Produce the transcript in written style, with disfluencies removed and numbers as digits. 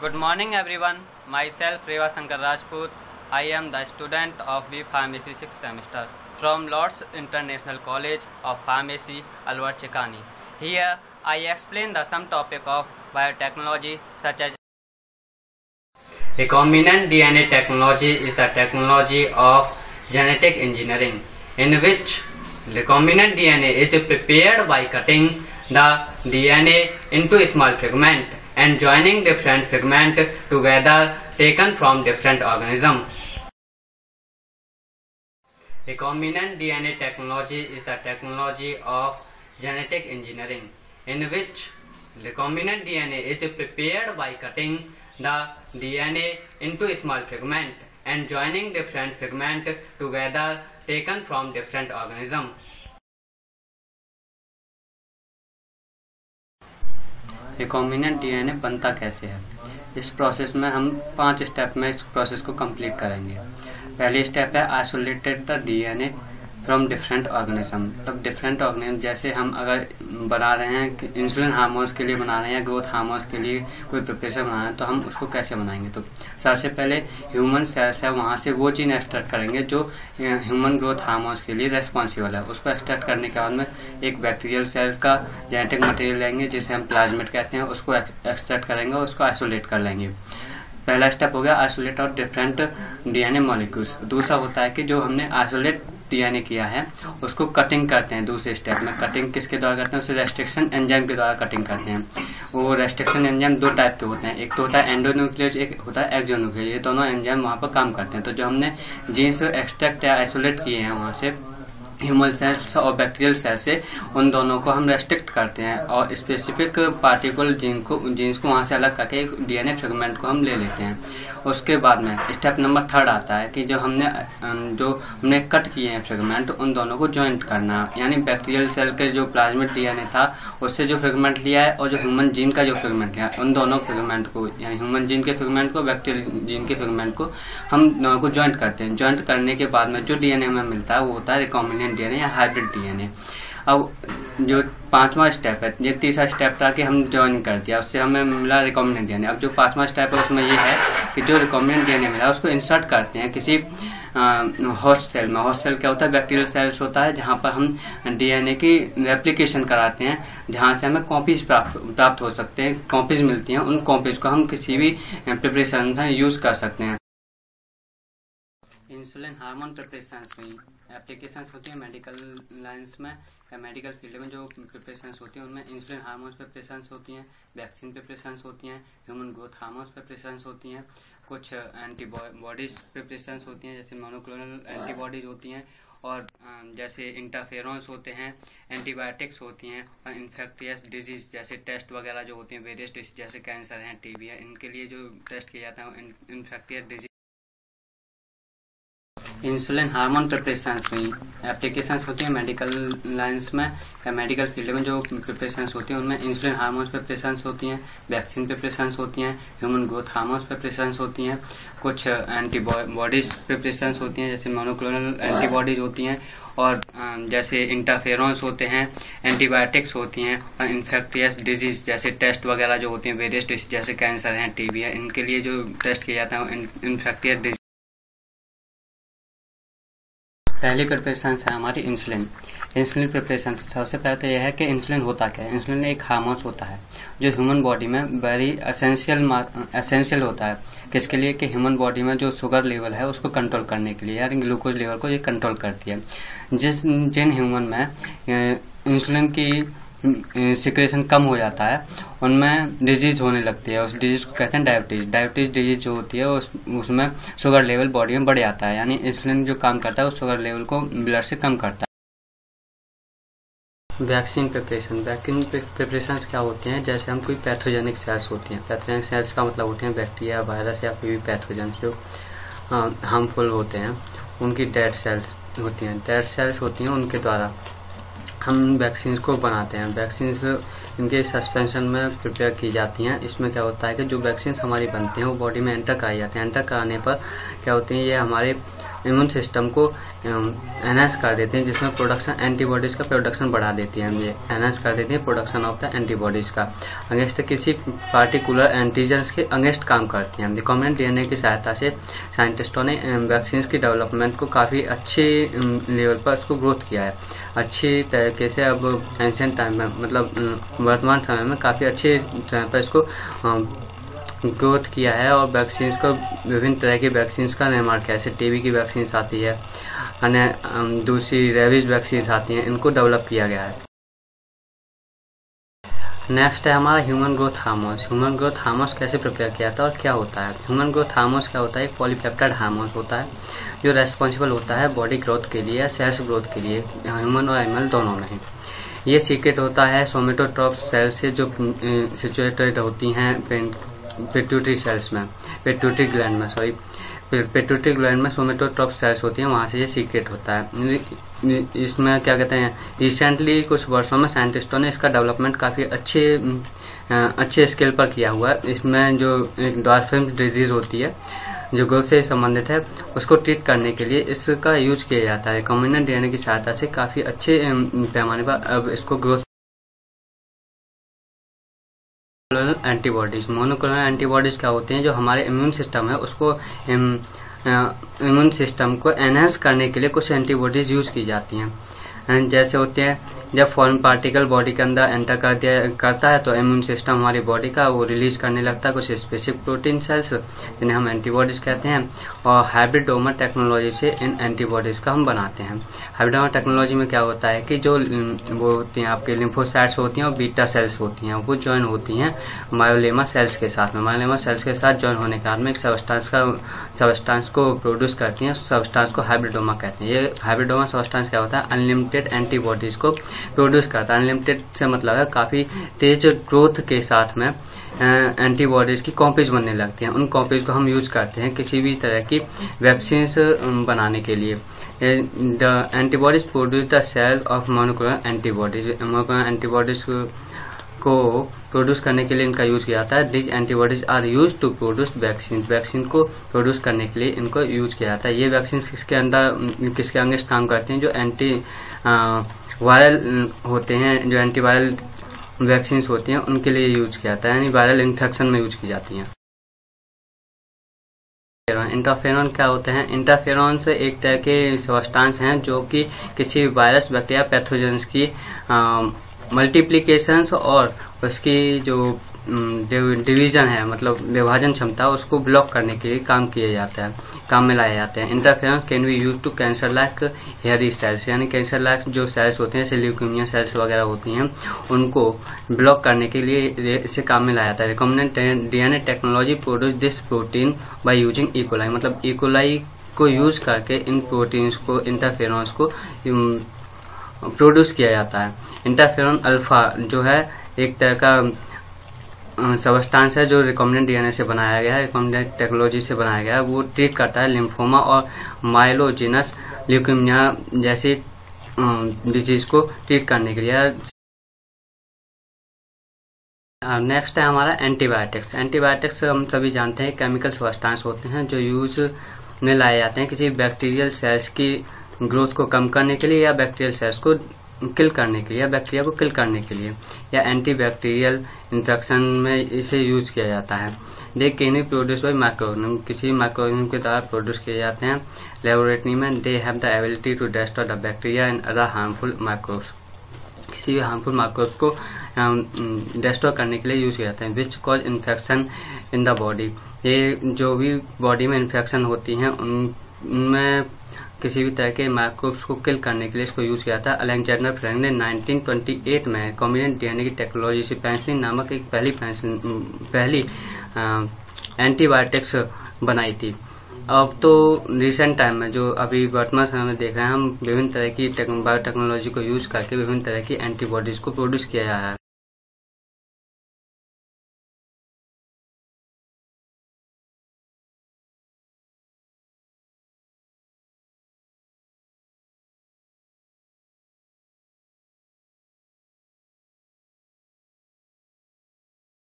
Good morning everyone. Myself Reva Shankar Rajput. I am the student of B Pharmacy 6th semester from Lord's International College of Pharmacy, Alwar Chekani. Here I explain the some topic of biotechnology such as recombinant DNA technology is the technology of genetic engineering in which recombinant DNA is prepared by cutting the DNA into small fragments and joining different fragments together taken from different organisms. Recombinant DNA technology is the technology of genetic engineering in which recombinant DNA is prepared by cutting the DNA into small fragments and joining different fragments together taken from different organisms. Recombinant DNA बनता कैसे है? इस process में हम 5 step में इस process को complete करेंगे। पहली स्टेप है isolated the DNA from different organism. तब डिफरेंट ऑर्गेनिज्म जैसे हम अगर बना रहे हैं इंसुलिन हार्मोन्स के लिए बना रहे हैं या ग्रोथ हार्मोन्स के लिए कोई प्रिपरेशन बना रहे हैं तो हम उसको कैसे बनाएंगे? तो सबसे पहले ह्यूमन सेल्स है वहां से वो जीन एक्सट्रैक्ट करेंगे जो ह्यूमन ग्रोथ हार्मोन्स के लिए रेस्पॉन्सिबल है। उसको एक्सट्रैक्ट करने के बाद में एक बैक्टीरियल सेल का जेनेटिक मटेरियल लेंगे जिसे हम प्लाज्मिड कहते हैं, उसको एक्सट्रैक्ट करेंगे और उसको आइसोलेट कर लेंगे। पहला स्टेप हो गया आइसोलेट और डिफरेंट डीएनए मॉलिक्यूल्स। दूसरा होता है कि जो हमने आइसोलेट डीएनए किया है उसको कटिंग करते हैं। दूसरे स्टेप में कटिंग किसके द्वारा करते हैं? उसे रेस्ट्रिक्शन एंजाइम के द्वारा कटिंग करते हैं। वो रेस्ट्रिक्शन एंजाइम 2 टाइप के होते हैं, एक तो होता है एंडोन्यूक्लियस, एक होता है एक्सोन्यूक्लियस। ये दोनों एंजाइम वहां पर काम करते हैं। तो जो हमने जीन्स एक्सट्रैक्ट या आइसोलेट किए हैं वहां से ह्यूमन सेल्स और बैक्टीरियल सेल से, उन दोनों को हम रेस्ट्रिक्ट करते हैं और स्पेसिफिक पार्टिकल जीन्स को वहां से अलग करके एक डीएनए फ्रेगमेंट को हम ले लेते हैं। उसके बाद में स्टेप नंबर 3 आता है कि जो हमने कट किए हैं फ्रेगमेंट उन दोनों को ज्वाइंट करना, यानी बैक्टीरियल सेल के जो प्लाज्मिड डीएनए था उससे जो फ्रेगमेंट लिया है और जो ह्यूमन जीन का जो फ्रेगमेंट लिया है उन दोनों फ्रेगमेंट को, यानी ह्यूमन जीन के फ्रेगमेंट को बैक्टीरियल जीन के फ्रेगमेंट को हम दोनों को ज्वाइंट करते हैं। ज्वाइंट करने के बाद में जो डीएनए हमें मिलता है वो होता है रिकॉम्बिनेंट डीएनए या हाइब्रिड डीएनए। अब जो 5वां स्टेप है, ये तीसरा स्टेप था कि हम ज्वाइन कर दिया, उससे हमें मिला रिकॉम्बिनेंट डीएनए। अब जो 5वां स्टेप है उसमें ये है कि जो रिकॉम्बिनेंट डीएनए मिला उसको इंसर्ट करते हैं किसी होस्ट सेल में। होस्ट सेल क्या होता है? बैक्टीरियल सेल्स होता है जहां पर हम डीएनए की रेप्लिकेशन कराते हैं, जहां से हमें कॉपीज प्राप्त हो सकते हैं, कॉपीज मिलती हैं। उन कॉपीज को हम किसी भी प्रिपरेशन में यूज कर सकते हैं। इंसुलिन हार्मोन प्रिपरेशन में एप्लीकेशन होती है मेडिकल लाइन्स में या मेडिकल फील्ड में। जो प्रिपरेशन होती है उनमें इंसुलिन हार्मोन प्रिपरेशन होती हैं, वैक्सीन प्रिपरेशन होती हैं, ह्यूमन ग्रोथ हार्मोन प्रिपरेशन होती हैं, कुछ एंटीबॉडीज प्रिपरेशन होती हैं जैसे मोनोक्लोनल एंटीबॉडीज होती हैं, और जैसे इंटरफेरॉन्स होते हैं, एंटीबायोटिक्स होती हैं, और इन्फेक्टियस डिजीज जैसे टेस्ट वगैरह जो होती हैं वेरियस डिजीज जैसे कैंसर है, टीबी है, इनके लिए जो टेस्ट किया जाता है infectious disease. Insulin hormone preparation में एप्लीकेशन होती है मेडिकल लाइन्स में या मेडिकल फील्ड में। जो प्रिपरेशन होती है उनमें इंसुलिन हार्मोन प्रिपरेशन होती हैं, वैक्सीन प्रिपरेशन होती हैं, ह्यूमन ग्रोथ हार्मोन प्रिपरेशन होती हैं, कुछ एंटीबॉडीज प्रिपरेशन होती हैं जैसे मोनोक्लोनल एंटीबॉडीज होती हैं, और जैसे इंटरफेरॉन्स होते हैं, एंटीबायोटिक्स होती हैं, और इन्फेक्टियस डिजीज जैसे टेस्ट वगैरह जो होती हैं वेरियस डिजीज जैसे कैंसर है, टीबी है, इनके लिए जो टेस्ट किया जाता है इन्फेक्टियस डिजीज। पहली प्रिपरेशन है हमारी इंसुलिन। इंसुलिन प्रिपरेशन सबसे पहले तो यह है कि इंसुलिन होता क्या है। इंसुलिन एक हार्मोन होता है जो ह्यूमन बॉडी में वेरी एसेंशियल होता है। किसके लिए? कि ह्यूमन बॉडी में जो शुगर लेवल है उसको कंट्रोल करने के लिए, यानी ग्लूकोज लेवल को ये कंट्रोल करती है। जिन ह्यूमन में इंसुलिन की सिक्रेशन कम हो जाता है उनमें डिजीज होने लगती है। उस डिजीज को कहते हैं डायबिटीज। डायबिटीज डिजीज जो होती है उसमें शुगर लेवल बॉडी में बढ़ जाता है, यानी इंसुलिन जो काम करता है उस शुगर लेवल को ब्लड से कम करता है। वैक्सीन प्रिपरेशन क्या होते हैं? जैसे हम कोई पैथोजेनिक सेल्स होती हैं, पैथोजेनिक सेल्स का मतलब होते हैं बैक्टीरिया, वायरस या कोई भी पैथोजन जो हार्मफुल होते हैं, उनकी डेड सेल्स होती हैं। डेड सेल्स होती हैं उनके द्वारा हम वैक्सीन को बनाते हैं। वैक्सीन इनके सस्पेंशन में प्रिपेयर की जाती हैं। इसमें क्या होता है कि जो वैक्सीन हमारी बनती हैं वो बॉडी में एंटर कराई जाती हैं। एंटर कराने पर क्या होती है, ये हमारे इम्यून सिस्टम को एनहांस कर देते हैं, जिसमें प्रोडक्शन एंटीबॉडीज का प्रोडक्शन बढ़ा देती है। ये एनहांस कर देती है प्रोडक्शन ऑफ द एंटीबॉडीज का, अगेंस्ट किसी पार्टिकुलर एंटीजेंस के अगेंस्ट काम करती हैं। रिकॉम्बिनेंट डीएनए की सहायता से साइंटिस्टों ने वैक्सीन की डेवलपमेंट को काफी अच्छे लेवल पर उसको ग्रोथ किया है, अच्छी तरीके से। अब एंशिएंट टाइम में मतलब वर्तमान समय में काफी अच्छे समय पर इसको ग्रोथ किया है और वैक्सीन को विभिन्न तरह की वैक्सीन का निर्माण किया है। जैसे टीबी की वैक्सीन आती है, अन्य दूसरी रेबीज वैक्सीन आती हैं, इनको डेवलप किया गया है। नेक्स्ट है हमारा human growth hormones. Human growth hormones कैसे प्रिपेयर किया था और क्या होता है? ह्यूमन ग्रोथ हार्मोन्स क्या होता है? एक पॉलीपेप्टाइड हार्मोन होता है जो रेस्पॉन्सिबल होता है बॉडी ग्रोथ के लिए, सेल्स ग्रोथ के लिए, ह्यूमन और एनिमल दोनों में ही। ये सीक्रेट होता है सोमेटोट्रॉप सेल से जो सिचुएटेड होती हैं पिट्यूटरी सेल्स में, पिट्यूटरी ग्लैंड में, सॉरी पिट्यूटरी ग्लैंड में सोमेटोट्रॉप सेल्स होती हैं, वहां से ये सीक्रेट होता है। इसमें क्या कहते हैं, रिसेंटली कुछ वर्षों में साइंटिस्टों ने इसका डेवलपमेंट काफी अच्छे स्केल पर किया हुआ है। इसमें जो डॉर्फिन्स डिजीज होती है जो ग्रोथ से संबंधित है, उसको ट्रीट करने के लिए इसका यूज किया जाता है। रिकॉम्बिनेंट डीएनए की सहायता से काफी अच्छे पैमाने पर अब इसको ग्रोथ। एंटीबॉडीज, मोनोक्लोनल एंटीबॉडीज क्या होते हैं? जो हमारे इम्यून सिस्टम है उसको इम्यून सिस्टम को एनहांस करने के लिए कुछ एंटीबॉडीज यूज की जाती हैं। जैसे होते हैं जब फॉरेन पार्टिकल बॉडी के अंदर एंटर करता है तो इम्यून सिस्टम हमारी बॉडी का वो रिलीज करने लगता है कुछ स्पेसिफिक प्रोटीन सेल्स, जिन्हें हम एंटीबॉडीज कहते हैं। और हाइब्रिडोमा टेक्नोलॉजी से इन एंटीबॉडीज का हम बनाते हैं। हाइब्रिडोमा टेक्नोलॉजी में क्या होता है कि जो वो होती हैं आपके लिम्फोसाइट्स होती हैं और बीटा सेल्स होती हैं, वो ज्वाइन होती हैं मायोलेमा सेल्स के साथ में। मायोलेमा सेल्स के साथ ज्वाइन होने के बाद में एक सबस्टांस को प्रोड्यूस करती हैं, सबस्टांस को हाइब्रिडोमा कहते हैं। ये हाइब्रिडोमा सबस्टांस क्या होता है? अनलिमिटेड एंटीबॉडीज को प्रोड्यूस करता है। अनलिमिटेड से मतलब है काफी तेज ग्रोथ के साथ में एंटीबॉडीज की कॉपीज बनने लगती हैं। उन कॉपीज को हम यूज करते हैं किसी भी तरह की वैक्सीन बनाने के लिए। The antibodies produce the cell of monoclonal antibodies. Monoclonal antibodies को प्रोड्यूस करने के लिए इनका यूज किया जाता है। This antibodies are use to produce vaccine. Vaccine को प्रोड्यूस करने के लिए इनको यूज किया जाता है। ये वैक्सीन किसके अगेंस्ट काम करते हैं? जो एंटी वायरल होते हैं, जो एंटीवायरल वैक्सीन होती हैं उनके लिए यूज किया जाता है, यानी वायरल इन्फेक्शन में यूज की जाती हैं। इंटरफेरॉन क्या होते हैं? इंटरफेरॉन से एक तरह के सब्सटेंस हैं जो कि किसी वायरस, बैक्टीरिया, पैथोजेंस की मल्टीप्लीकेशन और उसकी जो डिवीजन है, मतलब विभाजन क्षमता, उसको ब्लॉक करने के लिए काम में लाए जाते हैं। Interferon can be use to cancer like hairy cells, यानी कैंसर लाइक जो सेल्स होते हैं, जैसे ल्यूकेमिया सेल्स वगैरह होती हैं, उनको ब्लॉक करने के लिए इसे काम में लाया जाता है। Recombinant DNA technology produce this protein by using E coli, मतलब इकोलाई को यूज करके इन प्रोटीन्स को, इंटरफेरॉन्स को प्रोड्यूस किया जाता है। इंटरफेरॉन अल्फा जो है एक तरह का सबस्टांस है जो रिकॉम्बिनेंट डीएनए से बनाया गया है, रिकॉम्बिनेंट टेक्नोलॉजी से बनाया गया है। वो ट्रीट करता है लिम्फोमा और माइलोजेनस ल्यूकेमिया जैसी डिजीज को ट्रीट करने के लिए। नेक्स्ट है हमारा एंटीबायोटिक्स। एंटीबायोटिक्स हम सभी जानते हैं केमिकल सबस्टांस होते हैं जो यूज में लाए जाते हैं किसी बैक्टीरियल सेल्स की ग्रोथ को कम करने के लिए, या बैक्टीरियल सेल्स को किल करने के लिए, या बैक्टीरिया को किल करने के लिए, या एंटी बैक्टीरियल इन्फेक्शन में इसे यूज किया जाता है। They can be produce by microorganism, किसी माइक्रोऑर्गेनिज्म के द्वारा प्रोड्यूस किए जाते हैं लेबोरेटरी में। They have the ability to destroy the bacteria and other harmful microbes, किसी भी हार्मफुल माइक्रोब्स को डिस्ट्रॉय करने के लिए यूज किया जाता है। Which cause infection in the body, ये जो भी बॉडी में इन्फेक्शन होती हैं उनमें किसी भी तरह के माइक्रोब्स को किल करने के लिए इसको यूज किया था। अलेक्जेंडर फ्लेमिंग ने 1928 में रिकॉम्बिनेंट डीएनए की टेक्नोलॉजी से पेनिसिलिन नामक एक पहली एंटीबायोटिक्स बनाई थी। अब तो रिसेंट टाइम में, जो अभी वर्तमान समय में देख रहे हैं हम, विभिन्न तरह की बायोटेक्नोलॉजी को यूज करके विभिन्न तरह की एंटीबॉडीज को प्रोड्यूस किया जा रहा है।